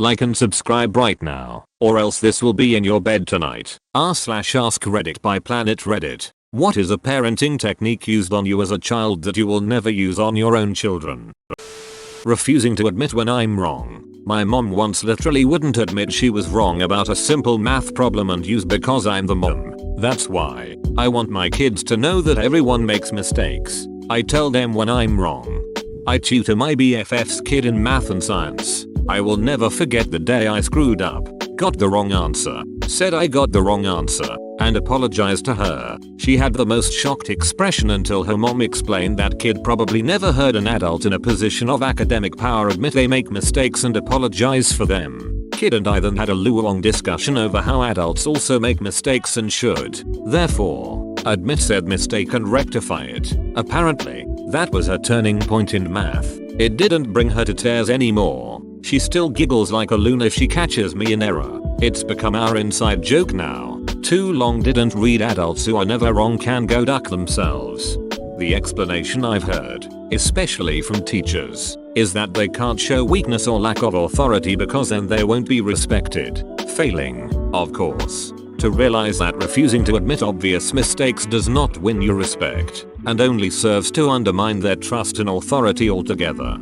Like and subscribe right now, or else this will be in your bed tonight. r/AskReddit by Planet Reddit. What is a parenting technique used on you as a child that you will never use on your own children? Refusing to admit when I'm wrong. My mom once literally wouldn't admit she was wrong about a simple math problem and use because I'm the mom. That's why I want my kids to know that everyone makes mistakes. I tell them when I'm wrong. I tutor my BFF's kid in math and science. I will never forget the day I screwed up, got the wrong answer, said I got the wrong answer, and apologized to her. She had the most shocked expression until her mom explained that kid probably never heard an adult in a position of academic power admit they make mistakes and apologize for them. Kid and I then had a long discussion over how adults also make mistakes and should, therefore, admit said mistake and rectify it. Apparently, that was her turning point in math. It didn't bring her to tears anymore. She still giggles like a loon if she catches me in error. It's become our inside joke now. Too long didn't read adults who are never wrong can go duck themselves. The explanation I've heard, especially from teachers, is that they can't show weakness or lack of authority because then they won't be respected. Failing, of course, to realize that refusing to admit obvious mistakes does not win you respect, and only serves to undermine their trust in authority altogether.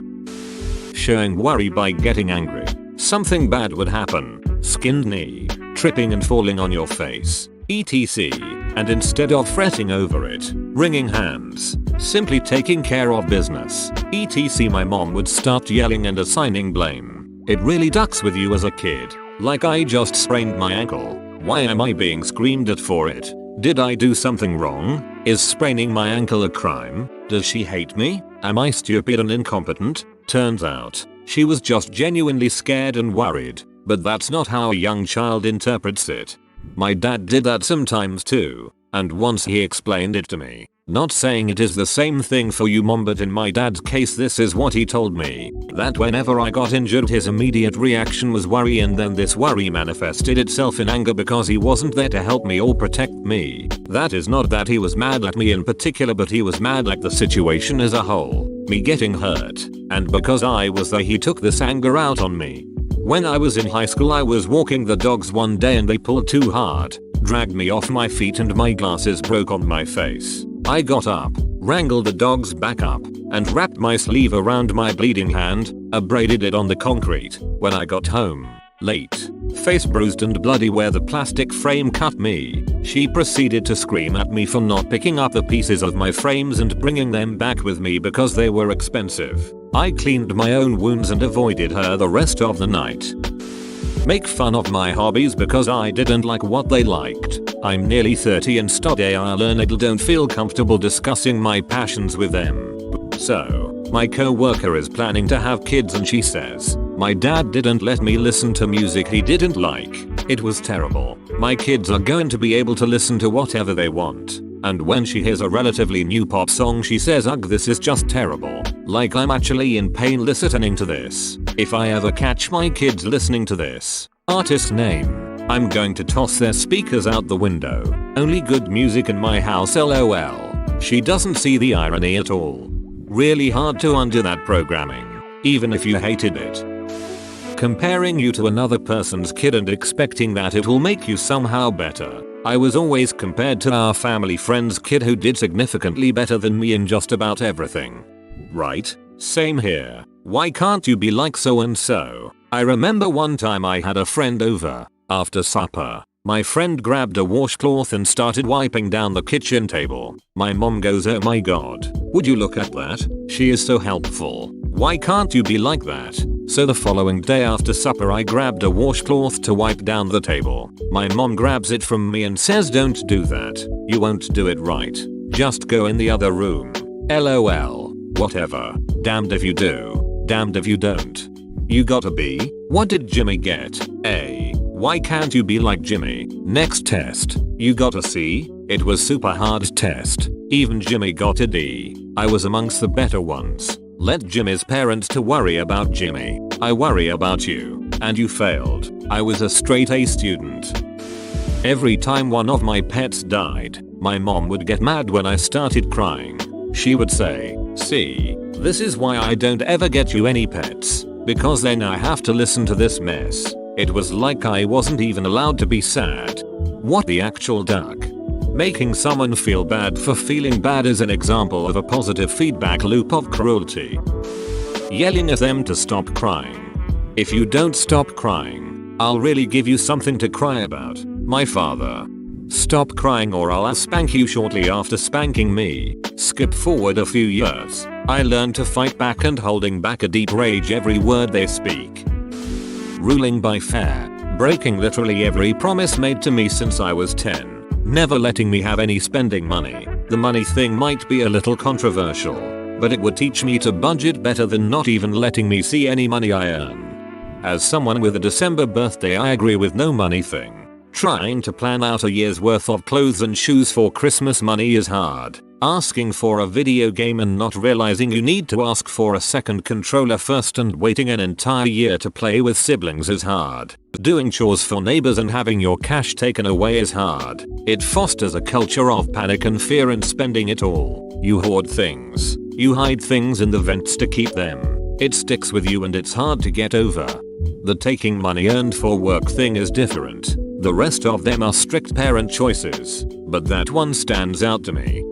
Showing worry by getting angry. Something bad would happen. Skinned knee, tripping and falling on your face, etc. And instead of fretting over it, wringing hands, simply taking care of business, etc. my mom would start yelling and assigning blame. It really ducks with you as a kid. Like I just sprained my ankle. Why am I being screamed at for it? Did I do something wrong? Is spraining my ankle a crime? Does she hate me? Am I stupid and incompetent? Turns out, she was just genuinely scared and worried, but that's not how a young child interprets it. My dad did that sometimes too, and once he explained it to me. Not saying it is the same thing for you mom, but in my dad's case this is what he told me, that whenever I got injured his immediate reaction was worry, and then this worry manifested itself in anger because he wasn't there to help me or protect me. That is not that he was mad at me in particular, but he was mad at the situation as a whole, me getting hurt, and because I was there he took this anger out on me. When I was in high school I was walking the dogs one day and they pulled too hard, dragged me off my feet and my glasses broke on my face. I got up, wrangled the dogs back up, and wrapped my sleeve around my bleeding hand, abraded it on the concrete. When I got home, late, face bruised and bloody where the plastic frame cut me, she proceeded to scream at me for not picking up the pieces of my frames and bringing them back with me because they were expensive. I cleaned my own wounds and avoided her the rest of the night. Make fun of my hobbies because I didn't like what they liked. I'm nearly 30 and study I learned don't feel comfortable discussing my passions with them. So, my co-worker is planning to have kids and she says, my dad didn't let me listen to music he didn't like. It was terrible. My kids are going to be able to listen to whatever they want. And when she hears a relatively new pop song she says, ugh, this is just terrible. Like I'm actually in pain listening to this. If I ever catch my kids listening to this artist's name, I'm going to toss their speakers out the window. Only good music in my house, lol. She doesn't see the irony at all. Really hard to undo that programming, even if you hated it. Comparing you to another person's kid and expecting that it will make you somehow better. I was always compared to our family friend's kid who did significantly better than me in just about everything. Right? Same here. Why can't you be like so and so? I remember one time I had a friend over. After supper, my friend grabbed a washcloth and started wiping down the kitchen table. My mom goes, oh my god, would you look at that? She is so helpful. Why can't you be like that? So the following day after supper I grabbed a washcloth to wipe down the table. My mom grabs it from me and says, don't do that. You won't do it right. Just go in the other room. LOL. Whatever. Damned if you do. Damned if you don't. You got a B? What did Jimmy get? A. Why can't you be like Jimmy? Next test. You got a C? It was super hard test. Even Jimmy got a D. I was amongst the better ones. Let Jimmy's parents to worry about Jimmy. I worry about you. And you failed. I was a straight A student. Every time one of my pets died, my mom would get mad when I started crying. She would say, see, this is why I don't ever get you any pets. because then I have to listen to this mess. It was like I wasn't even allowed to be sad. What the actual duck? Making someone feel bad for feeling bad is an example of a positive feedback loop of cruelty. Yelling at them to stop crying. If you don't stop crying, I'll really give you something to cry about. My father. Stop crying or I'll spank you. Shortly after spanking me, skip forward a few years, I learned to fight back and holding back a deep rage every word they speak. Ruling by fair, breaking literally every promise made to me since I was 10, never letting me have any spending money. The money thing might be a little controversial, but it would teach me to budget better than not even letting me see any money I earn. As someone with a December birthday, I agree with no money thing. Trying to plan out a year's worth of clothes and shoes for Christmas money is hard. Asking for a video game and not realizing you need to ask for a second controller first and waiting an entire year to play with siblings is hard. Doing chores for neighbors and having your cash taken away is hard. It fosters a culture of panic and fear and spending it all. You hoard things. You hide things in the vents to keep them. It sticks with you and it's hard to get over. The taking money earned for work thing is different. The rest of them are strict parent choices, but that one stands out to me.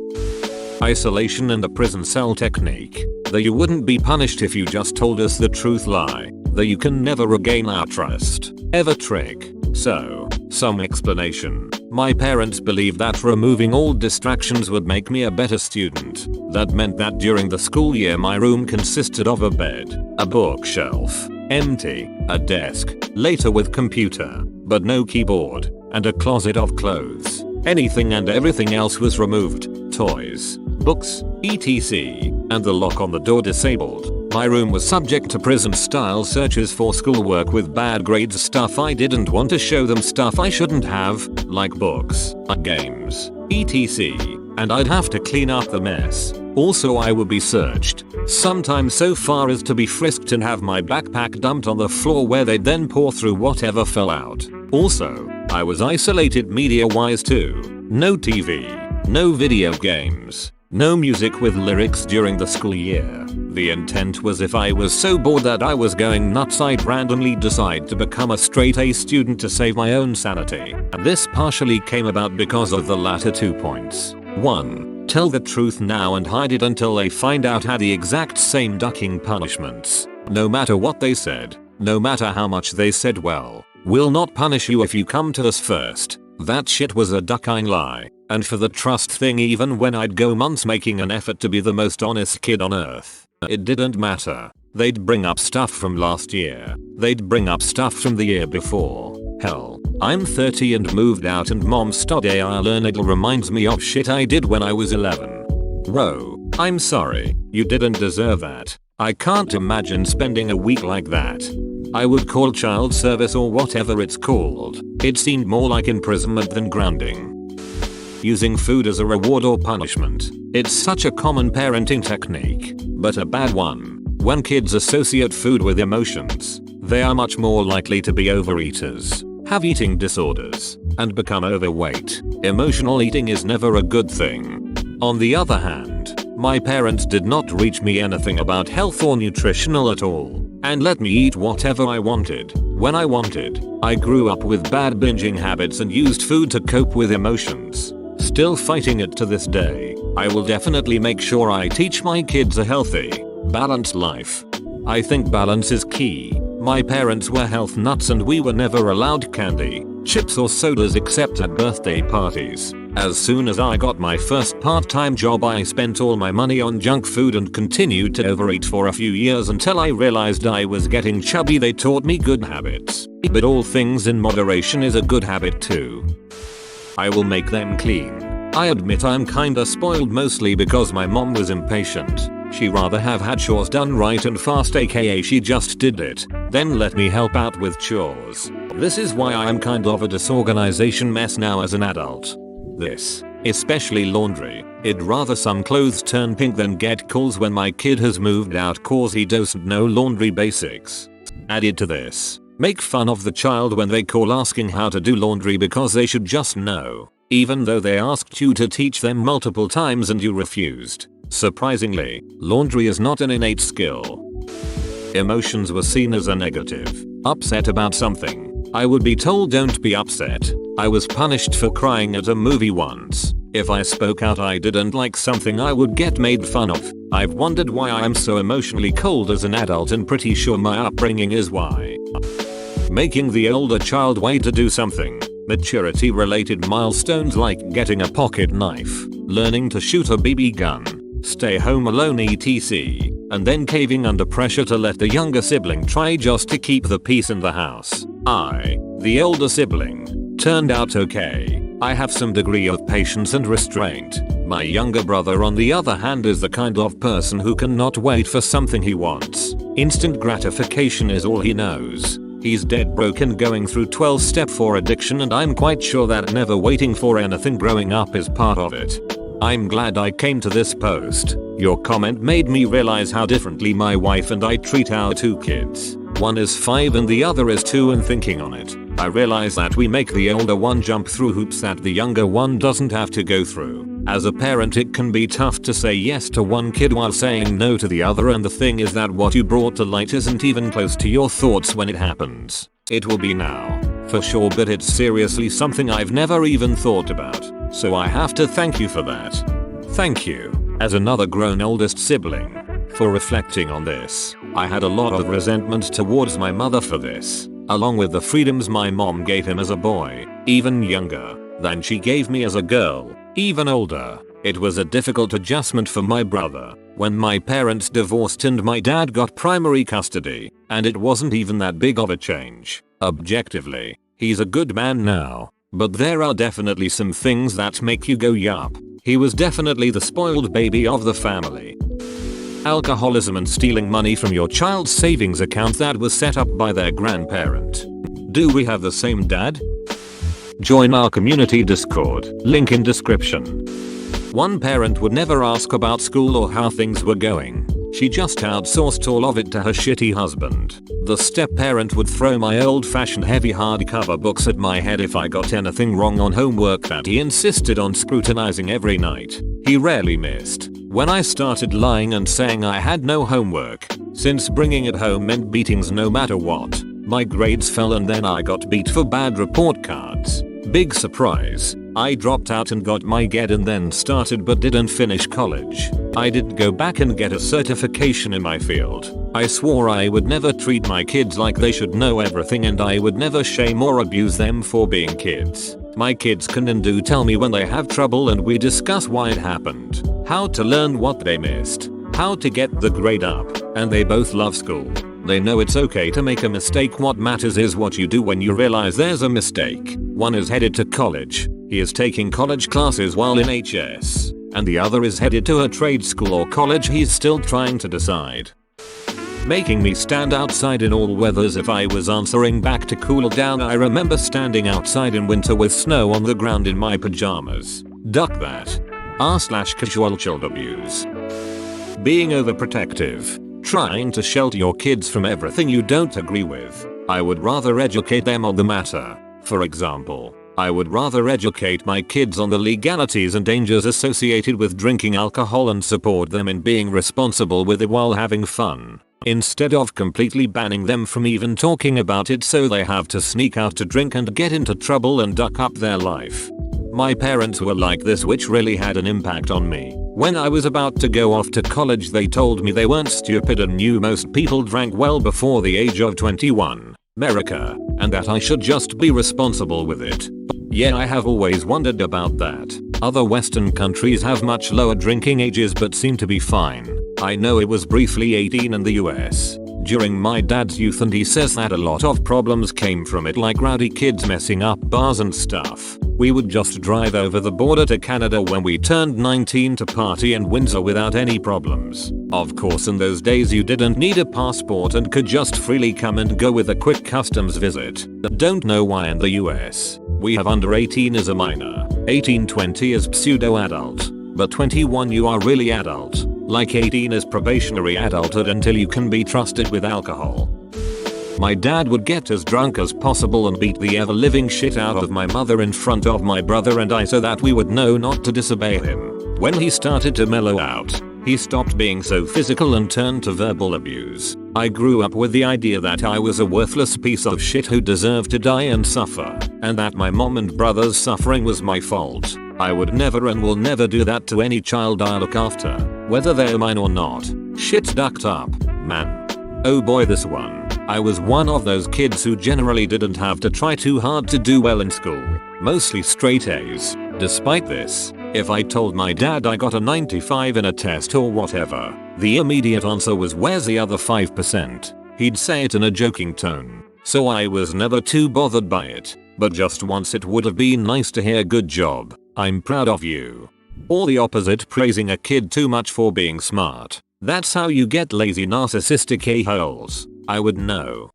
Isolation and a prison cell technique. The you wouldn't be punished if you just told us the truth lie. The you can never regain our trust. Ever trick. So, some explanation. My parents believed that removing all distractions would make me a better student. That meant that during the school year my room consisted of a bed, a bookshelf, empty, a desk, later with computer, but no keyboard, and a closet of clothes. Anything and everything else was removed, toys, books, etc., and the lock on the door disabled. My room was subject to prison-style searches for schoolwork with bad grades, stuff I didn't want to show them, stuff I shouldn't have, like books, games, etc., and I'd have to clean up the mess. Also I would be searched, sometimes so far as to be frisked and have my backpack dumped on the floor where they'd then pour through whatever fell out. Also, I was isolated media-wise too. No TV, no video games, no music with lyrics during the school year. The intent was if I was so bored that I was going nuts, I'd randomly decide to become a straight A student to save my own sanity. This partially came about because of the latter 2 points. 1. Tell the truth now and hide it until they find out, had the exact same ducking punishments. No matter what they said, no matter how much they said, well, we'll not punish you if you come to us first. That shit was a ducking lie. And for the trust thing, even when I'd go months making an effort to be the most honest kid on earth, it didn't matter. They'd bring up stuff from last year. They'd bring up stuff from the year before. Hell, I'm 30 and moved out and mom study I learn it reminds me of shit I did when I was 11. Bro, I'm sorry, you didn't deserve that. I can't imagine spending a week like that. I would call child service or whatever it's called. It seemed more like imprisonment than grounding. Using food as a reward or punishment. It's such a common parenting technique, but a bad one. When kids associate food with emotions, they are much more likely to be overeaters, have eating disorders, and become overweight. Emotional eating is never a good thing. On the other hand, my parents did not teach me anything about health or nutritional at all, and let me eat whatever I wanted, when I wanted. I grew up with bad binging habits and used food to cope with emotions. Still fighting it to this day. I will definitely make sure I teach my kids a healthy, balanced life. I think balance is key. My parents were health nuts and we were never allowed candy, chips or sodas except at birthday parties. As soon as I got my first part-time job, I spent all my money on junk food and continued to overeat for a few years until I realized I was getting chubby. They taught me good habits, but all things in moderation is a good habit too. I will make them clean. I admit I'm kinda spoiled, mostly because my mom was impatient. She rather have had chores done right and fast, aka she just did it, then let me help out with chores. This is why I'm kind of a disorganization mess now as an adult. This, especially laundry, I'd rather some clothes turn pink than get calls when my kid has moved out cause he doesn't know laundry basics. Added to this, make fun of the child when they call asking how to do laundry because they should just know, even though they asked you to teach them multiple times and you refused. Surprisingly, laundry is not an innate skill. Emotions were seen as a negative. Upset about something, I would be told don't be upset. I was punished for crying at a movie once. If I spoke out I didn't like something I would get made fun of. I've wondered why I'm so emotionally cold as an adult and pretty sure my upbringing is why. Making the older child wait to do something. Maturity related milestones like getting a pocket knife, learning to shoot a BB gun, stay home alone etc. And then caving under pressure to let the younger sibling try just to keep the peace in the house. I, the older sibling, turned out okay. I have some degree of patience and restraint. My younger brother on the other hand is the kind of person who cannot wait for something he wants. Instant gratification is all he knows. He's dead broke and going through 12-step for addiction, and I'm quite sure that never waiting for anything growing up is part of it. I'm glad I came to this post. Your comment made me realize how differently my wife and I treat our 2 kids. One is 5 and the other is 2, and thinking on it, I realize that we make the older one jump through hoops that the younger one doesn't have to go through. As a parent it can be tough to say yes to one kid while saying no to the other, and the thing is that what you brought to light isn't even close to your thoughts when it happens. It will be now, for sure, but it's seriously something I've never even thought about. So I have to thank you for that. Thank you, as another grown oldest sibling, for reflecting on this. I had a lot of resentment towards my mother for this, along with the freedoms my mom gave him as a boy, even younger than she gave me as a girl, even older. It was a difficult adjustment for my brother when my parents divorced and my dad got primary custody, and it wasn't even that big of a change. Objectively, he's a good man now, but there are definitely some things that make you go yup. He was definitely the spoiled baby of the family. Alcoholism and stealing money from your child's savings account that was set up by their grandparent. Do we have the same dad? Join our community Discord, link in description. One parent would never ask about school or how things were going. She just outsourced all of it to her shitty husband. The step-parent would throw my old-fashioned heavy hardcover books at my head if I got anything wrong on homework that he insisted on scrutinizing every night. He rarely missed. When I started lying and saying I had no homework, since bringing it home meant beatings no matter what, my grades fell and then I got beat for bad report cards. Big surprise. I dropped out and got my GED and then started but didn't finish college. I did go back and get a certification in my field. I swore I would never treat my kids like they should know everything, and I would never shame or abuse them for being kids. My kids can and do tell me when they have trouble and we discuss why it happened, how to learn what they missed, how to get the grade up, and they both love school. They know it's okay to make a mistake. What matters is what you do when you realize there's a mistake. One is headed to college. He is taking college classes while in HS. And the other is headed to a trade school or college he's still trying to decide. Making me stand outside in all weathers if I was answering back to cool down. I remember standing outside in winter with snow on the ground in my pajamas. Duck that. r/casual child abuse. Being overprotective. Trying to shelter your kids from everything you don't agree with. I would rather educate them on the matter. For example, I would rather educate my kids on the legalities and dangers associated with drinking alcohol and support them in being responsible with it while having fun, instead of completely banning them from even talking about it so they have to sneak out to drink and get into trouble and duck up their life. My parents were like this, which really had an impact on me. When I was about to go off to college, they told me they weren't stupid and knew most people drank well before the age of 21, America, and that I should just be responsible with it. Yeah, I have always wondered about that. Other Western countries have much lower drinking ages but seem to be fine. I know it was briefly 18 in the US during my dad's youth, and he says that a lot of problems came from it, like rowdy kids messing up bars and stuff. We would just drive over the border to Canada when we turned 19 to party in Windsor without any problems. Of course, in those days you didn't need a passport and could just freely come and go with a quick customs visit. Don't know why in the US we have under 18 as a minor, 18-20 is pseudo-adult, but 21 you are really adult. Like 18 is probationary adulthood until you can be trusted with alcohol. My dad would get as drunk as possible and beat the ever-living shit out of my mother in front of my brother and I so that we would know not to disobey him. When he started to mellow out, He stopped being so physical and turned to verbal abuse. I grew up with the idea that I was a worthless piece of shit who deserved to die and suffer, and that my mom and brother's suffering was my fault. I would never and will never do that to any child I look after, whether they're mine or not. Shit's ducked up, man. Oh boy, this one. I was one of those kids who generally didn't have to try too hard to do well in school. Mostly straight A's. Despite this, if I told my dad I got a 95 in a test or whatever, the immediate answer was, "Where's the other 5%? He'd say it in a joking tone, so I was never too bothered by it, but just once it would have been nice to hear "good job, I'm proud of you." Or the opposite, praising a kid too much for being smart. That's how you get lazy narcissistic a-holes. I would know.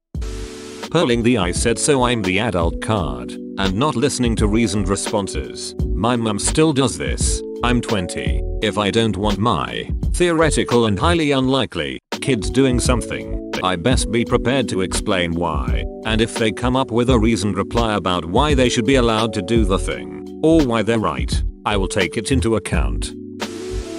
Pulling the "I said so I'm the adult" card, and not listening to reasoned responses. My mum still does this. I'm 20. If I don't want my theoretical and highly unlikely kids doing something, I best be prepared to explain why. And if they come up with a reasoned reply about why they should be allowed to do the thing, or why they're right, I will take it into account.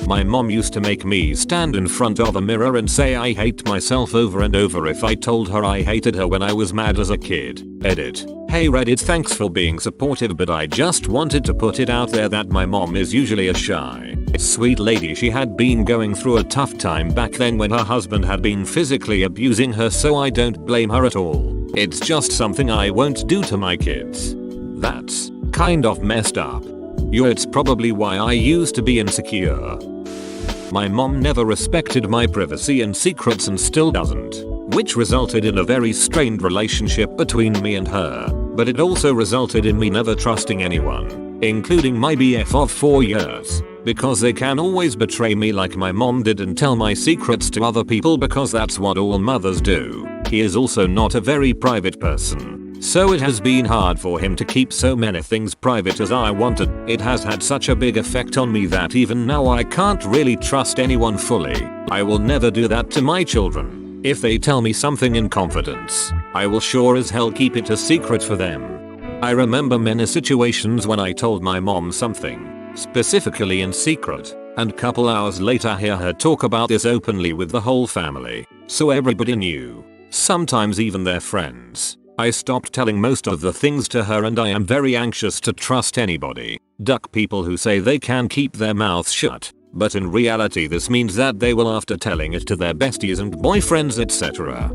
My mom used to make me stand in front of a mirror and say I hate myself over and over if I told her I hated her when I was mad as a kid. Edit. Hey Reddit, thanks for being supportive, but I just wanted to put it out there that my mom is usually a shy, sweet lady. She had been going through a tough time back then when her husband had been physically abusing her, so I don't blame her at all. It's just something I won't do to my kids. That's kind of messed up. It's probably why I used to be insecure. My mom never respected my privacy and secrets and still doesn't, which resulted in a very strained relationship between me and her, but it also resulted in me never trusting anyone, including my BF of 4 years, because they can always betray me like my mom did and tell my secrets to other people because that's what all mothers do. He is also not a very private person, so it has been hard for him to keep so many things private as I wanted. It has had such a big effect on me that even now I can't really trust anyone fully. I will never do that to my children. If they tell me something in confidence, I will sure as hell keep it a secret for them. I remember many situations when I told my mom something, specifically in secret, and couple hours later hear her talk about this openly with the whole family, so everybody knew, sometimes even their friends. I stopped telling most of the things to her, and I am very anxious to trust anybody. Duck people who say they can keep their mouths shut, but in reality this means that they will after telling it to their besties and boyfriends, etc.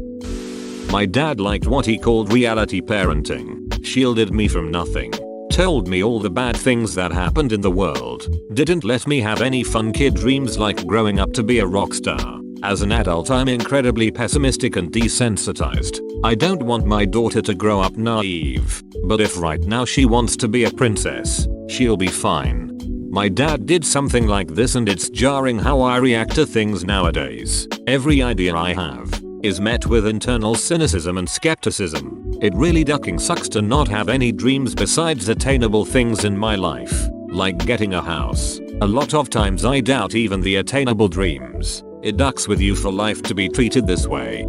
My dad liked what he called reality parenting, shielded me from nothing, told me all the bad things that happened in the world, didn't let me have any fun kid dreams like growing up to be a rock star. As an adult I'm incredibly pessimistic and desensitized. I don't want my daughter to grow up naive, but if right now she wants to be a princess, she'll be fine. My dad did something like this and it's jarring how I react to things nowadays. Every idea I have is met with internal cynicism and skepticism. It really ducking sucks to not have any dreams besides attainable things in my life, like getting a house. A lot of times I doubt even the attainable dreams. It ducks with you for life to be treated this way.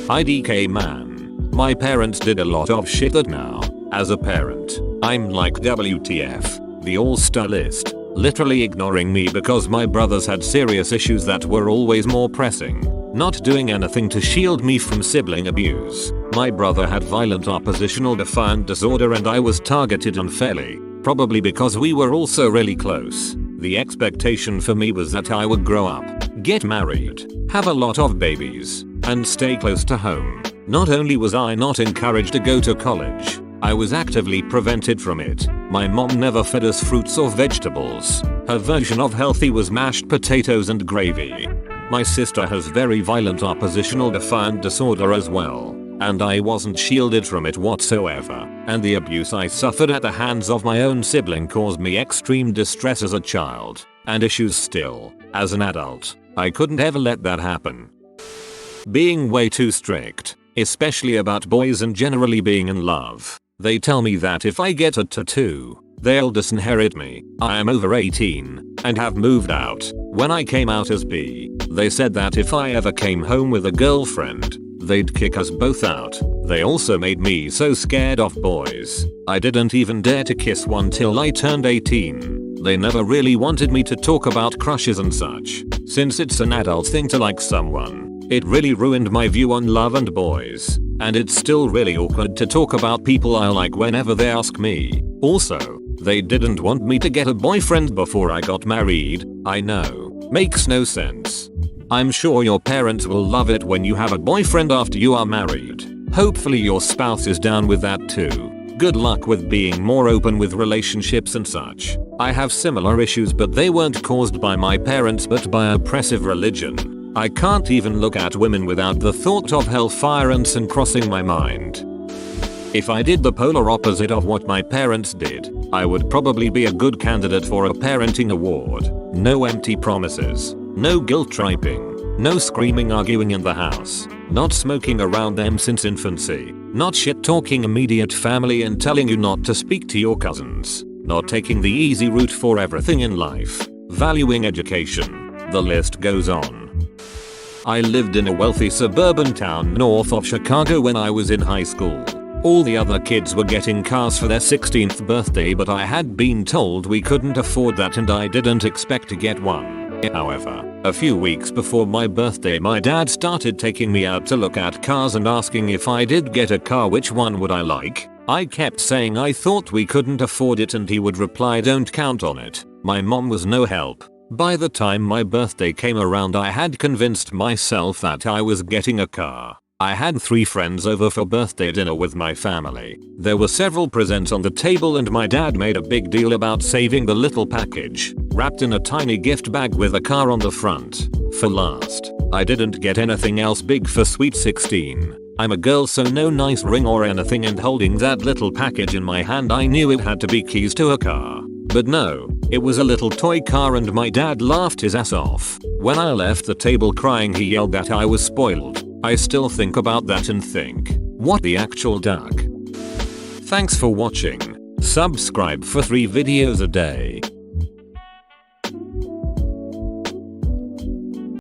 IDK man. My parents did a lot of shit that now, as a parent, I'm like WTF, the all-star list, literally ignoring me because my brothers had serious issues that were always more pressing, not doing anything to shield me from sibling abuse. My brother had violent oppositional defiant disorder and I was targeted unfairly, probably because we were also really close. The expectation for me was that I would grow up, get married, have a lot of babies, and stay close to home. Not only was I not encouraged to go to college, I was actively prevented from it. My mom never fed us fruits or vegetables. Her version of healthy was mashed potatoes and gravy. My sister has very violent oppositional defiant disorder as well, and I wasn't shielded from it whatsoever, and the abuse I suffered at the hands of my own sibling caused me extreme distress as a child, and issues still. As an adult, I couldn't ever let that happen. Being way too strict, especially about boys and generally being in love. They tell me that if I get a tattoo, they'll disinherit me. I am over 18 and have moved out. When I came out as bi, they said that if I ever came home with a girlfriend, they'd kick us both out. They also made me so scared of boys, I didn't even dare to kiss one till I turned 18. They never really wanted me to talk about crushes and such. Since it's an adult thing to like someone, it really ruined my view on love and boys. And it's still really awkward to talk about people I like whenever they ask me. Also, they didn't want me to get a boyfriend before I got married. I know. Makes no sense. I'm sure your parents will love it when you have a boyfriend after you are married. Hopefully your spouse is down with that too. Good luck with being more open with relationships and such. I have similar issues, but they weren't caused by my parents but by oppressive religion. I can't even look at women without the thought of hellfire and sin crossing my mind. If I did the polar opposite of what my parents did, I would probably be a good candidate for a parenting award. No empty promises. No guilt tripping. No screaming arguing in the house. Not smoking around them since infancy. Not shit talking immediate family and telling you not to speak to your cousins. Not taking the easy route for everything in life. Valuing education. The list goes on. I lived in a wealthy suburban town north of Chicago when I was in high school. All the other kids were getting cars for their 16th birthday, but I had been told we couldn't afford that and I didn't expect to get one. However, a few weeks before my birthday my dad started taking me out to look at cars and asking if I did get a car which one would I like. I kept saying I thought we couldn't afford it and he would reply don't count on it. My mom was no help. By the time my birthday came around I had convinced myself that I was getting a car. I had 3 friends over for birthday dinner with my family. There were several presents on the table and my dad made a big deal about saving the little package, wrapped in a tiny gift bag with a car on the front, for last. I didn't get anything else big for Sweet 16. I'm a girl, so no nice ring or anything, and holding that little package in my hand I knew it had to be keys to a car. But no, it was a little toy car and my dad laughed his ass off. When I left the table crying he yelled that I was spoiled. I still think about that and think, what the actual duck. Thanks for watching. Subscribe for 3 videos a day.